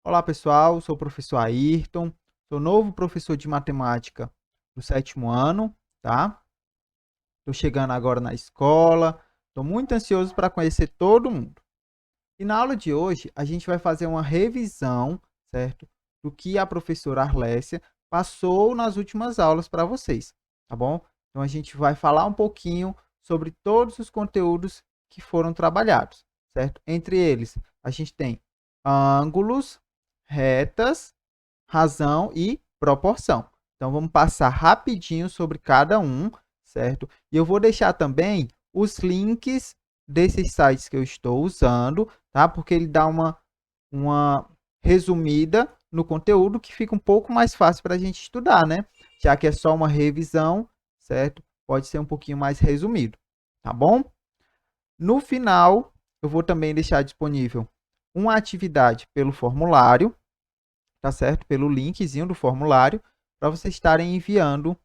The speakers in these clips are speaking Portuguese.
Olá, pessoal. Sou o professor Ayrton. Sou novo professor de matemática do sétimo ano, tá? Estou chegando agora na escola. Estou muito ansioso para conhecer todo mundo. E na aula de hoje, a gente vai fazer uma revisão, certo? Do que a professora Arlécia passou nas últimas aulas para vocês, tá bom? Então, a gente vai falar um pouquinho sobre todos os conteúdos que foram trabalhados, certo? Entre eles, a gente tem ângulos, retas, razão e proporção. Então, vamos passar rapidinho sobre cada um, certo? E eu vou deixar também os links desses sites que eu estou usando, tá? Porque ele dá uma resumida no conteúdo que fica um pouco mais fácil para a gente estudar, né? Já que é só uma revisão, certo? Pode ser um pouquinho mais resumido, tá bom? No final, eu vou também deixar disponível uma atividade pelo formulário, tá certo? Pelo linkzinho do formulário, para vocês estarem enviando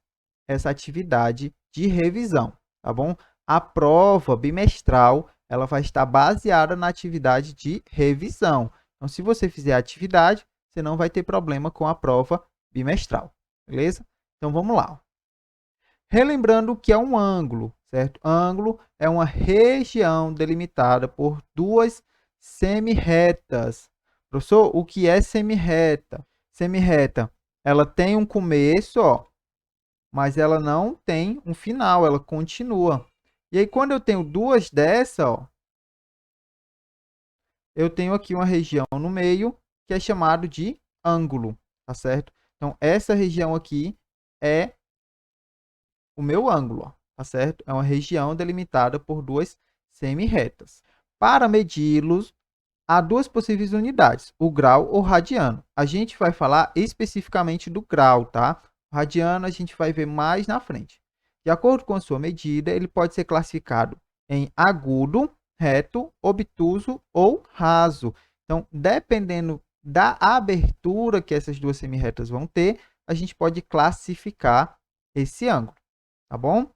essa atividade de revisão, tá bom? A prova bimestral, ela vai estar baseada na atividade de revisão. Então, se você fizer a atividade, você não vai ter problema com a prova bimestral, beleza? Então, vamos lá. Relembrando o que é um ângulo, certo? Ângulo é uma região delimitada por duas semirretas. Professor, o que é semirreta? Semirreta, ela tem um começo, ó, mas ela não tem um final, ela continua. E aí, quando eu tenho duas dessa, ó, eu tenho aqui uma região no meio que é chamado de ângulo, tá certo? Então, essa região aqui é o meu ângulo, ó, tá certo? É uma região delimitada por duas semirretas. Para medi-los, há duas possíveis unidades, o grau ou radiano. A gente vai falar especificamente do grau, tá? O radiano a gente vai ver mais na frente. De acordo com a sua medida, ele pode ser classificado em agudo, reto, obtuso ou raso. Então, dependendo da abertura que essas duas semirretas vão ter, a gente pode classificar esse ângulo, tá bom?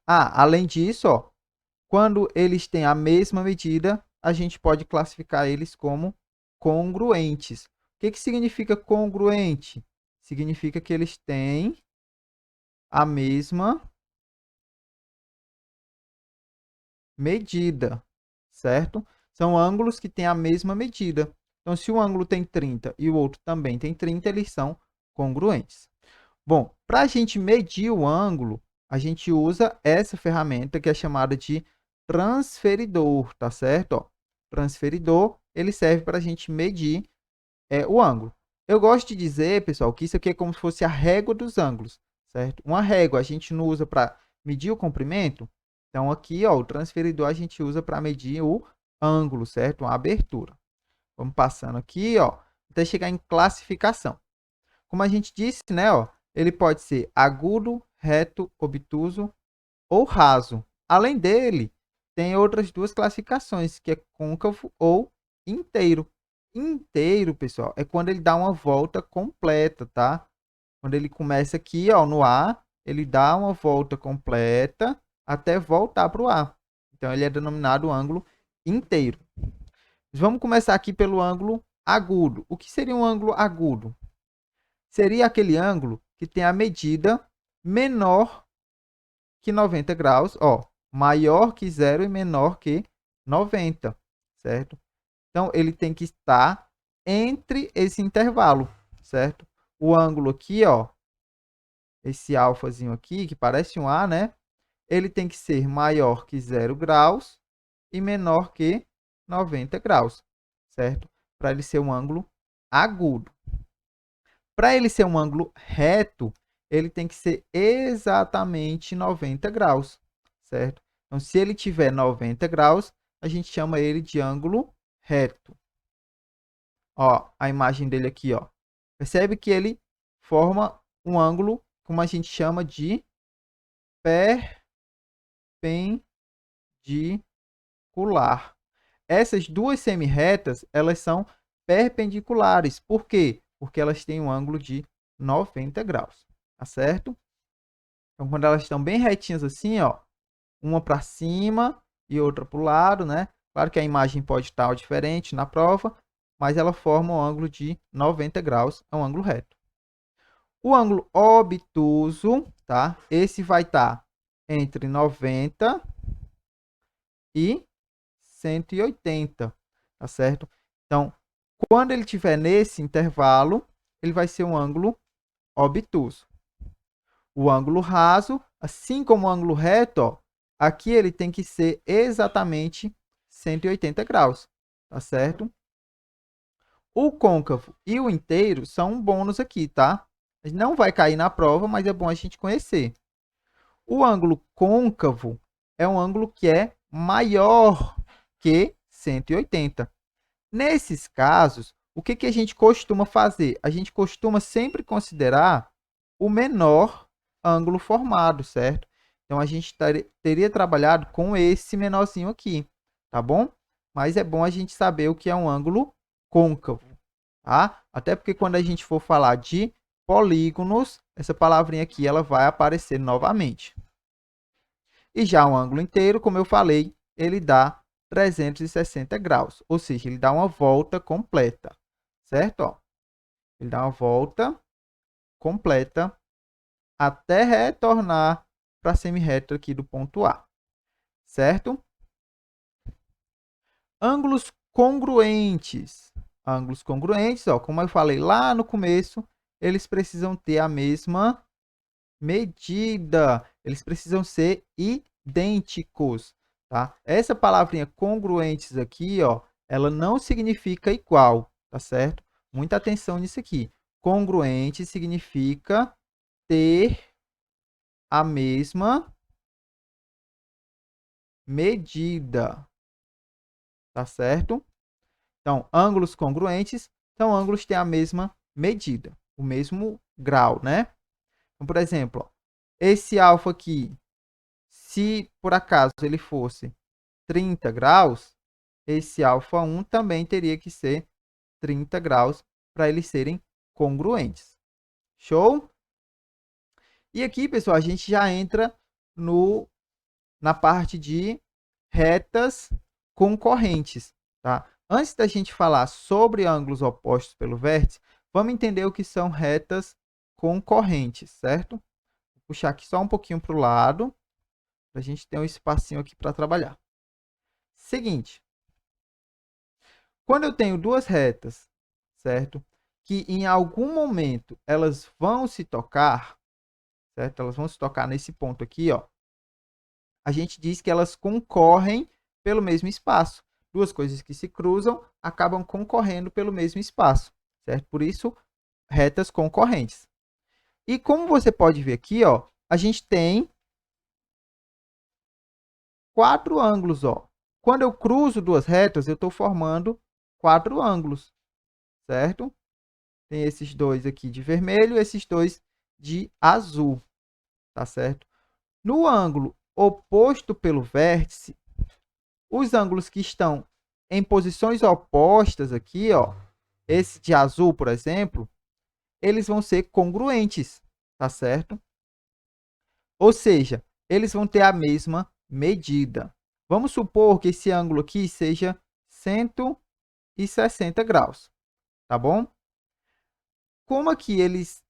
Além disso, ó, quando eles têm a mesma medida, a gente pode classificar eles como congruentes. O que significa congruente? Significa que eles têm a mesma medida, certo? São ângulos que têm a mesma medida. Então, se um ângulo tem 30 e o outro também tem 30, eles são congruentes. Bom, para a gente medir o ângulo, a gente usa essa ferramenta que é chamada de transferidor, tá certo? Ó, transferidor, ele serve para a gente medir o ângulo. Eu gosto de dizer, pessoal, que isso aqui é como se fosse a régua dos ângulos, certo? Uma régua a gente não usa para medir o comprimento, então aqui, ó, o transferidor a gente usa para medir o ângulo, certo? Uma abertura. Vamos passando aqui, ó, até chegar em classificação. Como a gente disse, né, ó, ele pode ser agudo, reto, obtuso ou raso. Além dele, tem outras duas classificações, que é côncavo ou inteiro. Inteiro, pessoal, é quando ele dá uma volta completa, tá? Quando ele começa aqui, ó, no A, ele dá uma volta completa até voltar para o A. Então, ele é denominado ângulo inteiro. Vamos começar aqui pelo ângulo agudo. O que seria um ângulo agudo? Seria aquele ângulo que tem a medida menor que 90 graus, ó, maior que zero e menor que 90, certo? Então, ele tem que estar entre esse intervalo, certo? O ângulo aqui, ó, esse alfazinho aqui, que parece um A, né? Ele tem que ser maior que 0 graus e menor que 90 graus, certo? Para ele ser um ângulo agudo. Para ele ser um ângulo reto, ele tem que ser exatamente 90 graus, certo? Então, se ele tiver 90 graus, a gente chama ele de ângulo reto. Ó, a imagem dele aqui, ó. Percebe que ele forma um ângulo, como a gente chama de perpendicular. Essas duas semirretas, elas são perpendiculares. Por quê? Porque elas têm um ângulo de 90 graus, tá certo? Então, quando elas estão bem retinhas assim, ó, uma para cima e outra para o lado, né? Claro que a imagem pode estar diferente na prova, mas ela forma um ângulo de 90 graus, é um ângulo reto. O ângulo obtuso, tá? Esse vai estar entre 90 e 180, tá certo? Então, quando ele estiver nesse intervalo, ele vai ser um ângulo obtuso. O ângulo raso, assim como o ângulo reto, ó, aqui ele tem que ser exatamente 180 graus, tá certo? O côncavo e o inteiro são um bônus aqui, tá? Não vai cair na prova, mas é bom a gente conhecer. O ângulo côncavo é um ângulo que é maior que 180. Nesses casos, o que a gente costuma fazer? A gente costuma sempre considerar o menor ângulo formado, certo? Então, a gente teria trabalhado com esse menorzinho aqui, tá bom? Mas é bom a gente saber o que é um ângulo côncavo, tá? Até porque quando a gente for falar de polígonos, essa palavrinha aqui ela vai aparecer novamente. E já um ângulo inteiro, como eu falei, ele dá 360 graus, ou seja, ele dá uma volta completa, certo? Ó, ele dá uma volta completa até retornar para a semi-reto aqui do ponto A, certo? Ângulos congruentes. Ângulos congruentes, ó, como eu falei lá no começo, eles precisam ter a mesma medida, eles precisam ser idênticos, tá? Essa palavrinha congruentes aqui, ó, ela não significa igual, tá certo? Muita atenção nisso aqui. Congruente significa ter a mesma medida, tá certo? Então, ângulos congruentes são ângulos que têm a mesma medida, o mesmo grau, né? Então, por exemplo, ó, esse alfa aqui, se por acaso ele fosse 30 graus, esse alfa 1 também teria que ser 30 graus para eles serem congruentes. Show? E aqui, pessoal, a gente já entra na parte de retas concorrentes, tá? Antes da gente falar sobre ângulos opostos pelo vértice, vamos entender o que são retas concorrentes, certo? Vou puxar aqui só um pouquinho para o lado, para a gente ter um espacinho aqui para trabalhar. Seguinte, quando eu tenho duas retas, certo? Que em algum momento elas vão se tocar, certo? Elas vão se tocar nesse ponto aqui, ó. A gente diz que elas concorrem pelo mesmo espaço. Duas coisas que se cruzam acabam concorrendo pelo mesmo espaço, certo? Por isso, retas concorrentes. E como você pode ver aqui, ó, a gente tem quatro ângulos, ó. Quando eu cruzo duas retas, eu estou formando quatro ângulos, certo? Tem esses dois aqui de vermelho e esses dois de azul, tá certo? No ângulo oposto pelo vértice, os ângulos que estão em posições opostas aqui, ó, esse de azul, por exemplo, eles vão ser congruentes, tá certo? Ou seja, eles vão ter a mesma medida. Vamos supor que esse ângulo aqui seja 160 graus, tá bom? Como aqui eles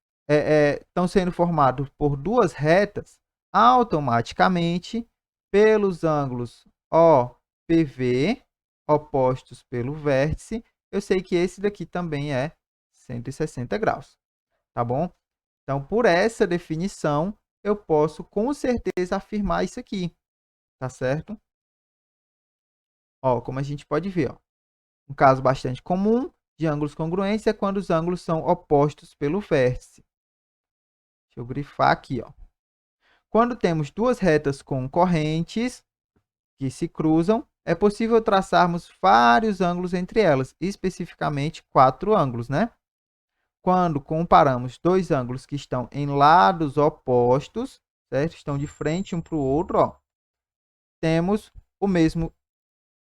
estão sendo formados por duas retas, automaticamente, pelos ângulos OPV, opostos pelo vértice, eu sei que esse daqui também é 160 graus, tá bom? Então, por essa definição, eu posso com certeza afirmar isso aqui, tá certo? Ó, como a gente pode ver, ó, um caso bastante comum de ângulos congruentes é quando os ângulos são opostos pelo vértice. Deixa eu grifar aqui, ó. Quando temos duas retas concorrentes que se cruzam, é possível traçarmos vários ângulos entre elas, especificamente quatro ângulos, né? Quando comparamos dois ângulos que estão em lados opostos, certo? Estão de frente um para o outro, ó. Temos o mesmo,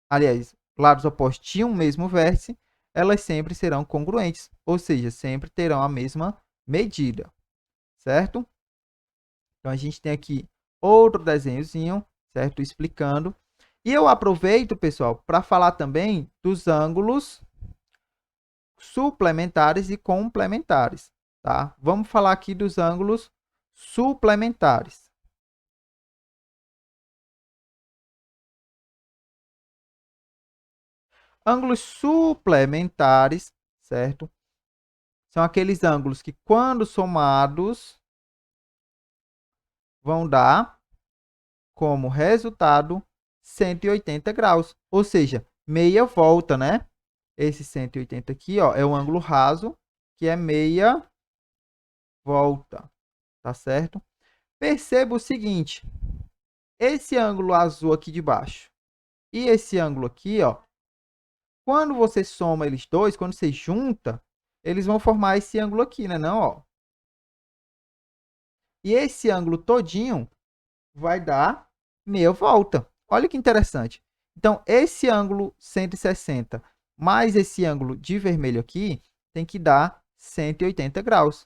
aliás, lados opostos tinham o mesmo vértice, elas sempre serão congruentes, ou seja, sempre terão a mesma medida, certo? Então, a gente tem aqui outro desenhozinho, certo? Explicando. E eu aproveito, pessoal, para falar também dos ângulos suplementares e complementares, tá? Vamos falar aqui dos ângulos suplementares. Ângulos suplementares, certo? São aqueles ângulos que, quando somados, vão dar como resultado 180 graus, ou seja, meia volta, né? Esse 180 aqui, ó, é um ângulo raso, que é meia volta, tá certo? Perceba o seguinte, esse ângulo azul aqui de baixo e esse ângulo aqui, ó, quando você soma eles dois, quando você junta, eles vão formar esse ângulo aqui, né, não, ó? E esse ângulo todinho vai dar meia volta. Olha que interessante. Então, esse ângulo 160 mais esse ângulo de vermelho aqui tem que dar 180 graus.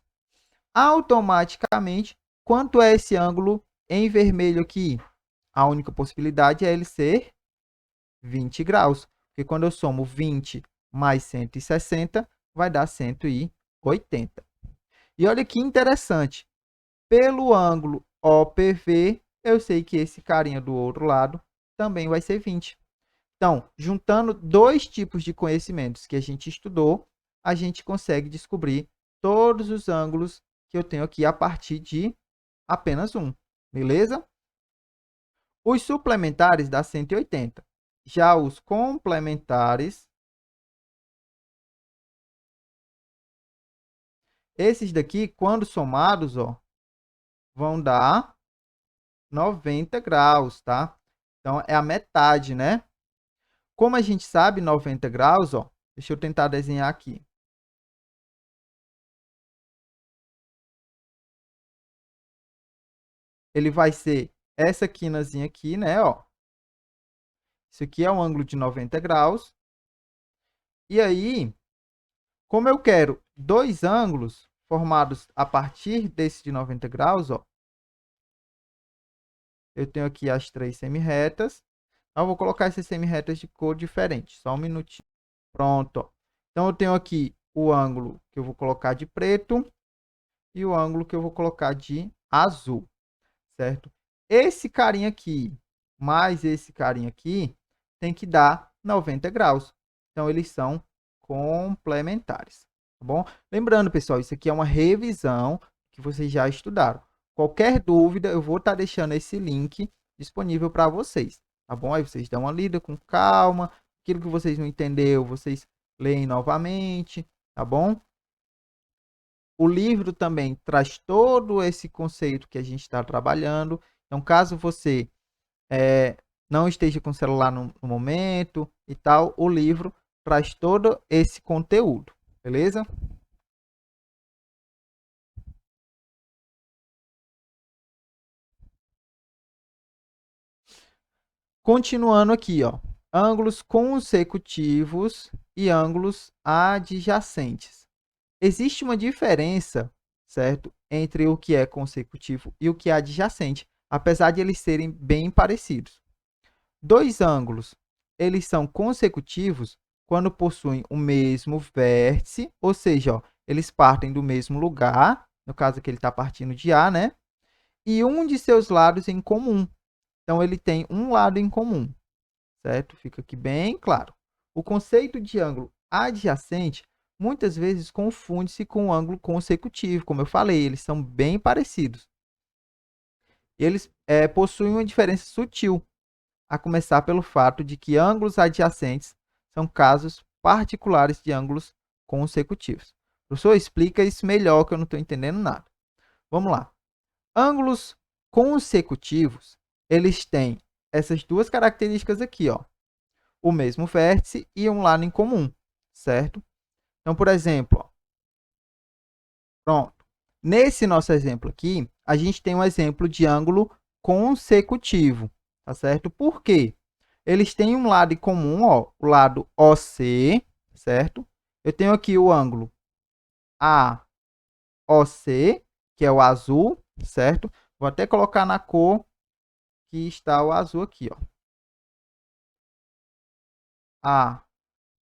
Automaticamente, quanto é esse ângulo em vermelho aqui? A única possibilidade é ele ser 20 graus. Porque quando eu somo 20 mais 160, vai dar 180. E olha que interessante. Pelo ângulo OPV, eu sei que esse carinha do outro lado também vai ser 20. Então, juntando dois tipos de conhecimentos que a gente estudou, a gente consegue descobrir todos os ângulos que eu tenho aqui a partir de apenas um. Beleza? Os suplementares dá 180. Já os complementares, esses daqui, quando somados, ó, vão dar 90 graus, tá? Então, é a metade, né? Como a gente sabe, 90 graus, ó, deixa eu tentar desenhar aqui. Ele vai ser essa quinazinha aqui, né, ó. Isso aqui é um ângulo de 90 graus. E aí, como eu quero dois ângulos formados a partir desse de 90 graus, ó, eu tenho aqui as três semirretas. Eu vou colocar essas semirretas de cor diferente. Só um minutinho. Pronto, ó. Então, eu tenho aqui o ângulo que eu vou colocar de preto e o ângulo que eu vou colocar de azul, certo? Esse carinha aqui mais esse carinha aqui tem que dar 90 graus. Então, eles são complementares, tá bom? Lembrando, pessoal, isso aqui é uma revisão que vocês já estudaram. Qualquer dúvida, eu vou estar deixando esse link disponível para vocês, tá bom? Aí vocês dão uma lida com calma. Aquilo que vocês não entenderam, vocês leem novamente, tá bom? O livro também traz todo esse conceito que a gente está trabalhando. Então, caso você não esteja com o celular no momento e tal, o livro traz todo esse conteúdo, beleza? Continuando aqui, ó, ângulos consecutivos e ângulos adjacentes. Existe uma diferença, certo, entre o que é consecutivo e o que é adjacente, apesar de eles serem bem parecidos. Dois ângulos, eles são consecutivos quando possuem o mesmo vértice, ou seja, ó, eles partem do mesmo lugar, no caso aqui ele está partindo de A, né? E um de seus lados em comum. Então, ele tem um lado em comum, certo? Fica aqui bem claro. O conceito de ângulo adjacente muitas vezes confunde-se com o ângulo consecutivo, como eu falei, eles são bem parecidos. Eles possuem uma diferença sutil, a começar pelo fato de que ângulos adjacentes são casos particulares de ângulos consecutivos. O professor explica isso melhor, que eu não estou entendendo nada. Vamos lá. Ângulos consecutivos, eles têm essas duas características aqui, ó. O mesmo vértice e um lado em comum, certo? Então, por exemplo, ó, pronto. Nesse nosso exemplo aqui, a gente tem um exemplo de ângulo consecutivo, tá certo? Por quê? Eles têm um lado em comum, ó, o lado OC, certo? Eu tenho aqui o ângulo AOC, que é o azul, certo? Vou até colocar na cor que está o azul aqui, ó.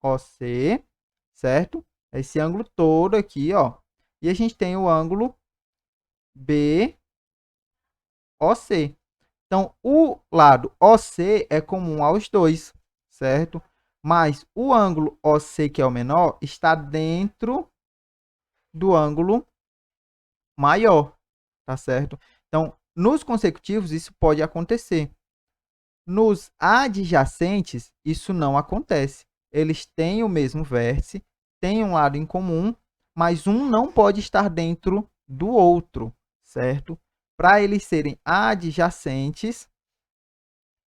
AOC, certo? Esse ângulo todo aqui, ó. E a gente tem o ângulo BOC. Então, o lado OC é comum aos dois, certo? Mas o ângulo OC, que é o menor, está dentro do ângulo maior, tá certo? Então, nos consecutivos, isso pode acontecer. Nos adjacentes, isso não acontece. Eles têm o mesmo vértice, têm um lado em comum, mas um não pode estar dentro do outro, certo? Para eles serem adjacentes,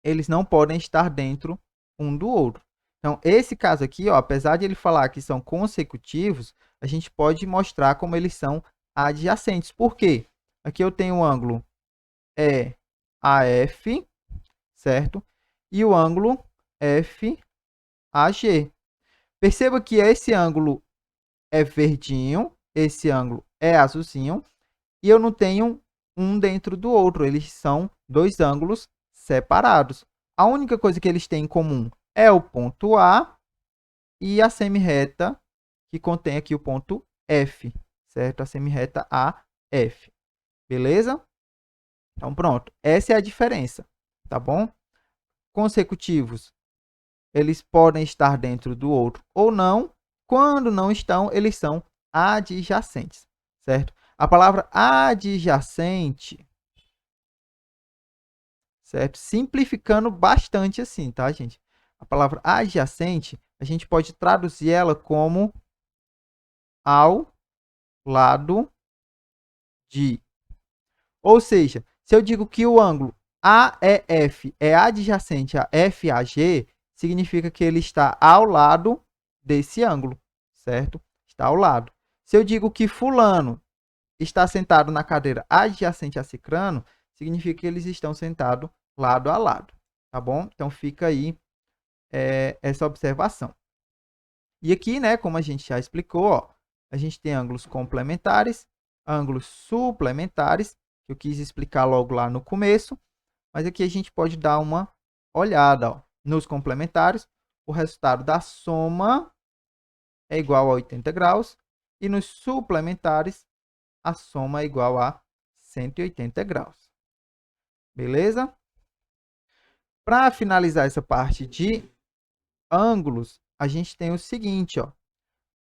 eles não podem estar dentro um do outro. Então, esse caso aqui, ó, apesar de ele falar que são consecutivos, a gente pode mostrar como eles são adjacentes. Por quê? Aqui eu tenho o ângulo EAF, certo? E o ângulo FAG. Perceba que esse ângulo é verdinho, esse ângulo é azulzinho, e eu não tenho um dentro do outro. Eles são dois ângulos separados. A única coisa que eles têm em comum é o ponto A e a semirreta que contém aqui o ponto F, certo? A semirreta AF. Beleza? Então, pronto. Essa é a diferença, tá bom? Consecutivos, eles podem estar dentro do outro ou não. Quando não estão, eles são adjacentes, certo? A palavra adjacente, certo? Simplificando bastante assim, tá, gente? A palavra adjacente, a gente pode traduzir ela como ao lado de. Ou seja, se eu digo que o ângulo AEF é adjacente a FAG, significa que ele está ao lado desse ângulo, certo? Está ao lado. Se eu digo que fulano está sentado na cadeira adjacente a cicrano, significa que eles estão sentados lado a lado, tá bom? Então, fica aí essa observação. E aqui, né, como a gente já explicou, ó, a gente tem ângulos complementares, ângulos suplementares, que eu quis explicar logo lá no começo, mas aqui a gente pode dar uma olhada, ó. Nos complementares, o resultado da soma é igual a 80 graus, e nos suplementares, a soma é igual a 180 graus. Beleza? Para finalizar essa parte de ângulos, a gente tem o seguinte, ó.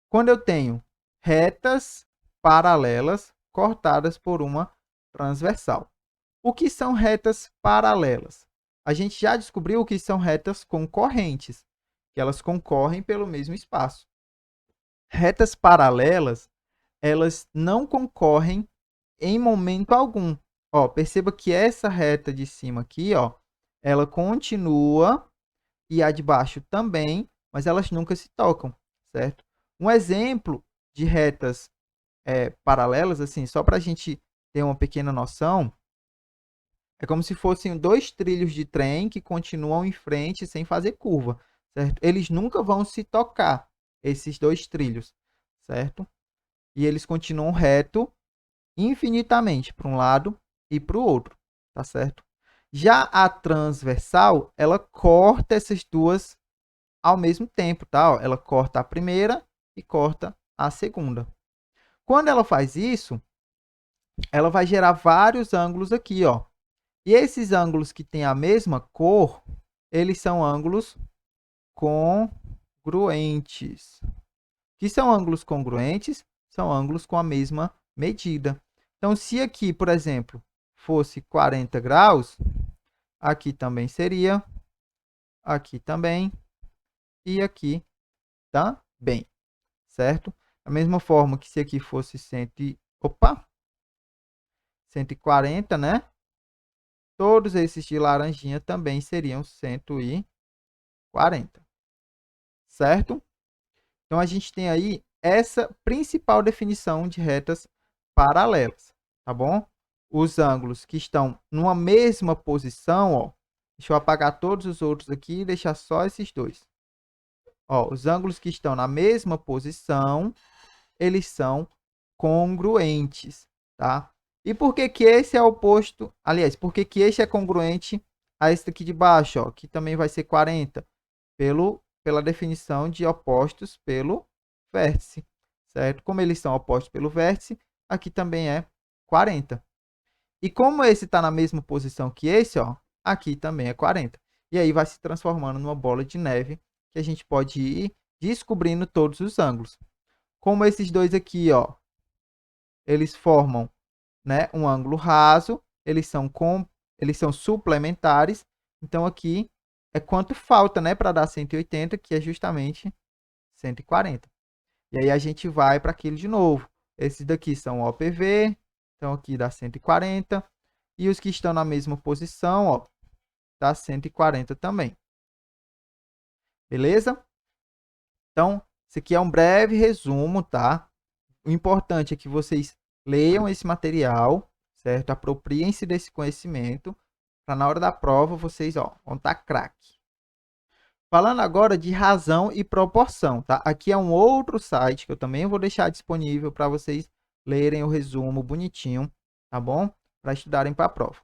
Quando eu tenho retas paralelas cortadas por uma transversal. O que são retas paralelas? A gente já descobriu o que são retas concorrentes, que elas concorrem pelo mesmo espaço. Retas paralelas, elas não concorrem em momento algum. Ó, perceba que essa reta de cima aqui, ó, ela continua e a de baixo também, mas elas nunca se tocam, certo? Um exemplo de retas paralelas, assim, só para a gente ter uma pequena noção, é como se fossem dois trilhos de trem que continuam em frente sem fazer curva, certo? Eles nunca vão se tocar, esses dois trilhos, certo? E eles continuam reto infinitamente para um lado e para o outro, tá certo? Já a transversal, ela corta essas duas ao mesmo tempo, tá? Ó, ela corta a primeira e corta a segunda. Quando ela faz isso, ela vai gerar vários ângulos aqui, ó. E esses ângulos que têm a mesma cor, eles são ângulos congruentes. O que são ângulos congruentes? São ângulos com a mesma medida. Então, se aqui, por exemplo, fosse 40 graus, aqui também seria, aqui também e aqui também, certo? Da mesma forma que se aqui fosse 140, né? Todos esses de laranjinha também seriam 140, certo? Então, a gente tem aí essa principal definição de retas paralelas, tá bom? Os ângulos que estão numa mesma posição, ó, deixa eu apagar todos os outros aqui e deixar só esses dois. Ó, os ângulos que estão na mesma posição, eles são congruentes, tá? E por que que esse é oposto? Aliás, por que que esse é congruente a esse aqui de baixo, ó, que também vai ser 40? Pela definição de opostos pelo vértice. certo? Como eles são opostos pelo vértice, aqui também é 40. E como esse está na mesma posição que esse, ó, aqui também é 40. E aí vai se transformando numa bola de neve que a gente pode ir descobrindo todos os ângulos. Como esses dois aqui, ó, eles formam, né, um ângulo raso, eles são suplementares. Então aqui é quanto falta, né, para dar 180, que é justamente 140. E aí a gente vai para aquilo de novo. Esses daqui são OPV, então aqui dá 140. E os que estão na mesma posição, ó, dá 140 também. Beleza? Então, esse aqui é um breve resumo, tá? O importante é que vocês leiam esse material, certo? Apropriem-se desse conhecimento, para na hora da prova vocês, ó, vão estar craque. Falando agora de razão e proporção, tá? Aqui é um outro site que eu também vou deixar disponível para vocês lerem o resumo bonitinho, tá bom? Para estudarem para a prova.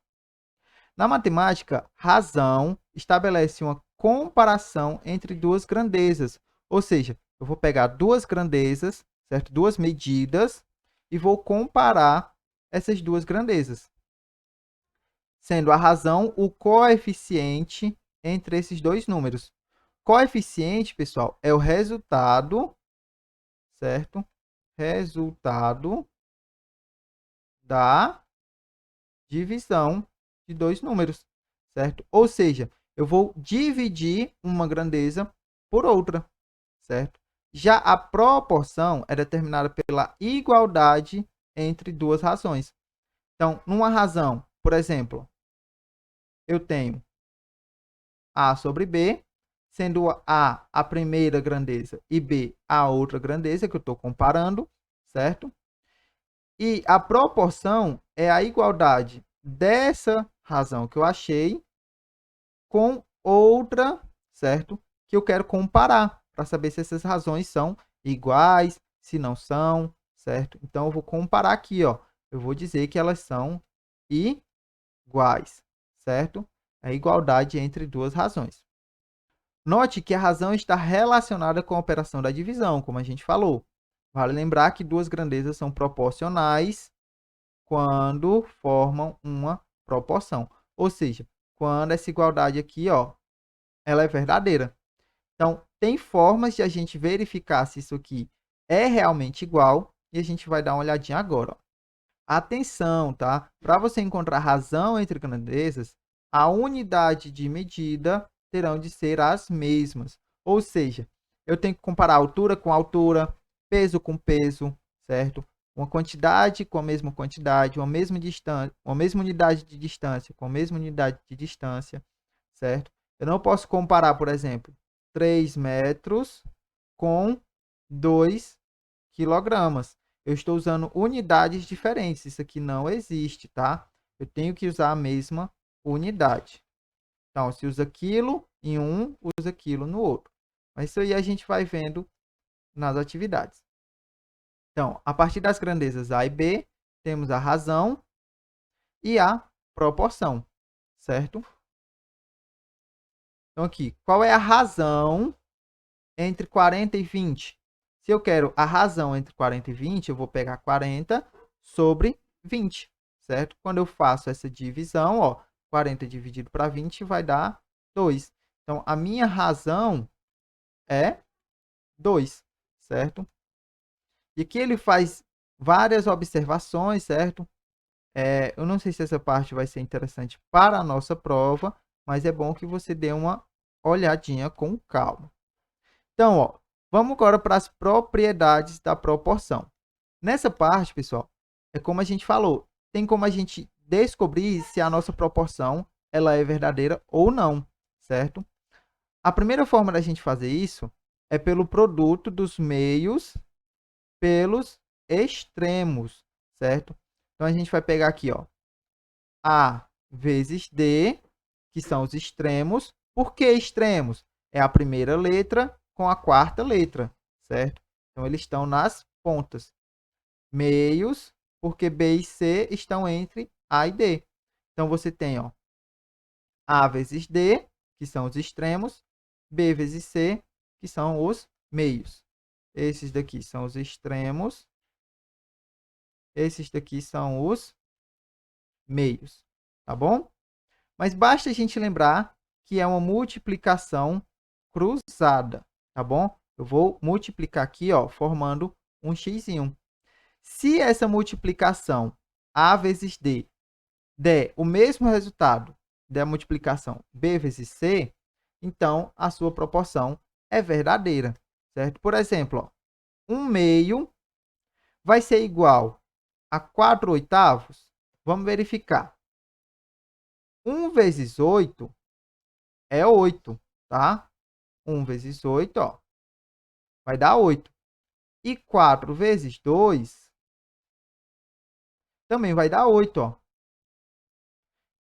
Na matemática, razão estabelece uma comparação entre duas grandezas. Ou seja, eu vou pegar duas grandezas, certo? Duas medidas, e vou comparar essas duas grandezas. Sendo a razão o coeficiente entre esses dois números. Coeficiente, pessoal, é o resultado, certo? Resultado da divisão de dois números, certo? Ou seja, eu vou dividir uma grandeza por outra, certo? Já a proporção é determinada pela igualdade entre duas razões. Então, numa razão, por exemplo, eu tenho A sobre B, sendo A primeira grandeza e B a outra grandeza que eu estou comparando, certo? E a proporção é a igualdade dessa razão que eu achei com outra, certo? Que eu quero comparar para saber se essas razões são iguais, se não são, certo? Então eu vou comparar aqui, ó. Eu vou dizer que elas são iguais, certo? A igualdade entre duas razões. Note que a razão está relacionada com a operação da divisão, como a gente falou. Vale lembrar que duas grandezas são proporcionais quando formam uma proporção. Ou seja, quando essa igualdade aqui, ó, ela é verdadeira. Então, tem formas de a gente verificar se isso aqui é realmente igual e a gente vai dar uma olhadinha agora. Ó. Atenção, tá? Para você encontrar razão entre grandezas, a unidade de medida terão de ser as mesmas. Ou seja, eu tenho que comparar altura com altura, peso com peso, certo? Uma quantidade com a mesma quantidade, uma mesma distância, uma mesma unidade de distância com a mesma unidade de distância, certo? Eu não posso comparar, por exemplo, 3 metros com 2 quilogramas. Eu estou usando unidades diferentes. Isso aqui não existe, tá? Eu tenho que usar a mesma unidade. Então, se usa quilo em um, usa quilo no outro. Mas isso aí a gente vai vendo nas atividades. Então, a partir das grandezas A e B, temos a razão e a proporção, certo? Então, aqui, qual é a razão entre 40 e 20? Se eu quero a razão entre 40 e 20, eu vou pegar 40 sobre 20, certo? Quando eu faço essa divisão, ó, 40 dividido para 20 vai dar 2. Então, a minha razão é 2, certo? E aqui ele faz várias observações, certo? Eu não sei se essa parte vai ser interessante para a nossa prova, mas é bom que você dê uma olhadinha com calma. Então, ó, vamos agora para as propriedades da proporção. Nessa parte, pessoal, é como a gente falou, tem como a gente descobrir se a nossa proporção ela é verdadeira ou não, certo? A primeira forma da gente fazer isso é pelo produto dos meios pelos extremos, certo? Então, a gente vai pegar aqui, ó, A vezes D, que são os extremos. Por que extremos? É a primeira letra com a quarta letra, certo? Então, eles estão nas pontas. Meios, porque B e C estão entre A e D. Então, você tem, ó, A vezes D, que são os extremos, B vezes C, que são os meios. Esses daqui são os extremos. Esses daqui são os meios, tá bom? Mas basta a gente lembrar que é uma multiplicação cruzada, tá bom? Eu vou multiplicar aqui, ó, formando um xizinho. Se essa multiplicação A vezes D der o mesmo resultado da multiplicação B vezes C, então a sua proporção é verdadeira, certo? Por exemplo, ó, 1 meio vai ser igual a 4 oitavos. Vamos verificar. 1 vezes 8 é 8, tá? 1 vezes 8, ó, vai dar 8. E 4 vezes 2 também vai dar 8, ó.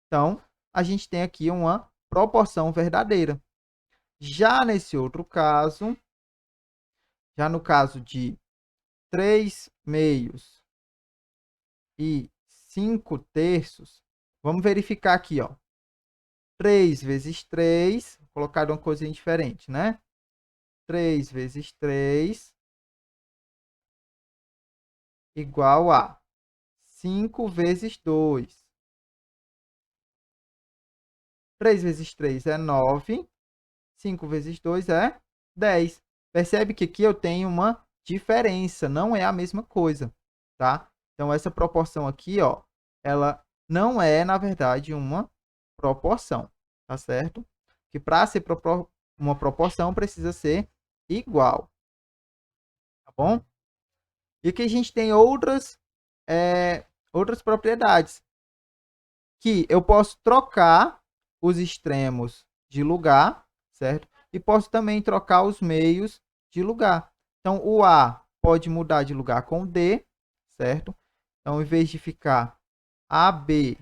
Então, a gente tem aqui uma proporção verdadeira. Já nesse outro caso, já no caso de 3 meios e 5 terços, vamos verificar aqui, ó. 3 vezes 3, vou colocar uma coisinha diferente, né? 3 vezes 3 igual a 5 vezes 2. 3 vezes 3 é 9. 5 vezes 2 é 10. Percebe que aqui eu tenho uma diferença, não é a mesma coisa, tá? Então, essa proporção aqui, ó, ela não é, na verdade, uma proporção, tá certo? Que para ser uma proporção precisa ser igual, tá bom? E aqui a gente tem outras propriedades, que eu posso trocar os extremos de lugar, certo? E posso também trocar os meios de lugar. Então, o A pode mudar de lugar com o D, certo? Então, em vez de ficar AB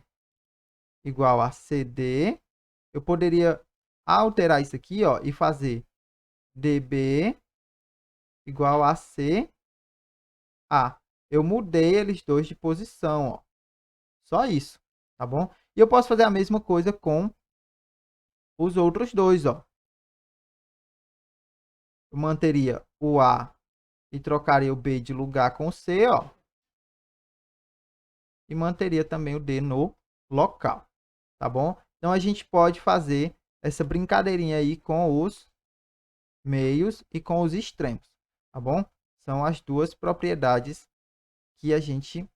igual a CD, eu poderia alterar isso aqui, ó, e fazer DB igual a CA. Eu mudei eles dois de posição, ó. Só isso, tá bom? E eu posso fazer a mesma coisa com os outros dois, ó. Eu manteria o A e trocaria o B de lugar com o C, ó. E manteria também o D no local, tá bom? Então, a gente pode fazer essa brincadeirinha aí com os meios e com os extremos, tá bom? São as duas propriedades que a gente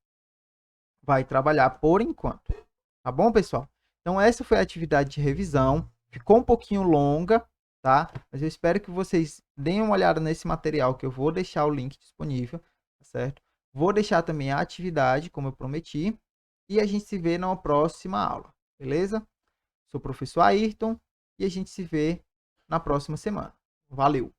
vai trabalhar por enquanto, tá bom, pessoal? Então, essa foi a atividade de revisão. Ficou um pouquinho longa, tá? Mas eu espero que vocês deem uma olhada nesse material, que eu vou deixar o link disponível, tá certo? Vou deixar também a atividade, como eu prometi, e a gente se vê na próxima aula, beleza? Sou o professor Ayrton e a gente se vê na próxima semana. Valeu!